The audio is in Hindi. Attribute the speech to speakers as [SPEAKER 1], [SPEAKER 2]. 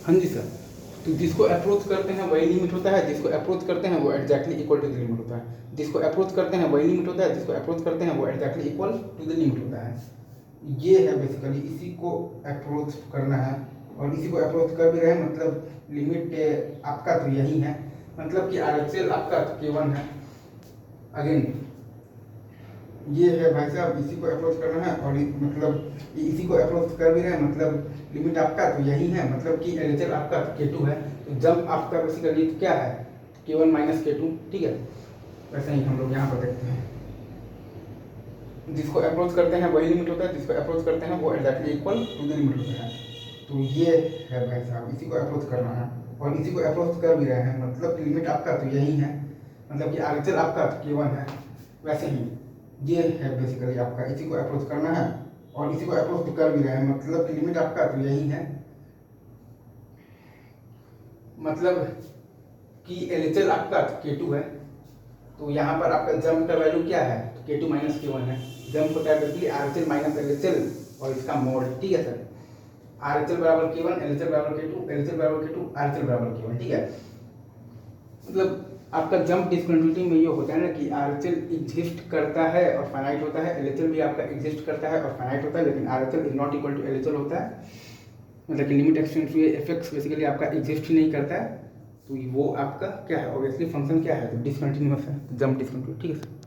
[SPEAKER 1] हाँ जी सर। तो जिसको अप्रोच करते हैं वही लिमिट होता है, जिसको अप्रोच करते हैं वो exactly equal to the limit होता है। जिसको अप्रोच करते हैं वही लिमिट होता है, जिसको अप्रोच करते हैं वो exactly equal to the limit होता है। ये है बेसिकली, इसी को अप्रोच करना है और इसी को अप्रोच कर भी रहे हैं, मतलब लिमिट आपका तो यही है, मतलब कि RHL आपका K1 है। अगेन ये है भाई साहब, इसी को अप्रोच करना है और मतलब इसी को अप्रोच कर भी रहे हैं, मतलब लिमिट आपका तो यही है, मतलब कि LHL आपका K2 है। तो जब आपका बेसिकली क्या है K1 माइनस K2, ठीक है। वैसे ही हम लोग यहाँ पर देखते हैं, जिसको अप्रोच करते हैं वही लिमिट होता है, जिसको अप्रोच करते हैं वो exactly equal to the limit होता है। तो ये है भाई साहब, इसी को अप्रोच करना है और इसी को अप्रोच कर भी रहे हैं, मतलब लिमिट आपका तो यही है, मतलब कि RHL आपका K1 है। वैसे ही ये है बेसिकली आपका, इसी को अप्रोच करना है और इसी को अप्रोच कर भी रहे हैं, मतलब कि लिमिट आपका तो यही है, मतलब कि LHL आपका K2 है। तो यहाँ पर आपका जंप का वैल्यू क्या है, तो K2 माइनस K1 है। जंप होता है बेसिकली RHL माइनस LHL और इसका मोड, ठीक है सर। RHL बराबर K1, LHL बराबर K2, LHL बराबर K2, RHL बराबर K1, ठीक है। मतलब आपका जंप डिस्कंटिन्यूटी में ये होता है ना कि RHL एग्जिस्ट करता है और फाइनाइट होता है, LHL भी आपका एग्जिस्ट करता है और फाइनाइट होता है, लेकिन RHL is not equal to LHL होता है, मतलब कि limit extend to FX basically आपका एग्जिस्ट ही नहीं करता है। तो वो आपका क्या है, ऑब्वियसली फंक्शन क्या है, तो डिसकंटिन्यूअस है, जंप डिसकंटिन्यूटी, ठीक है सर।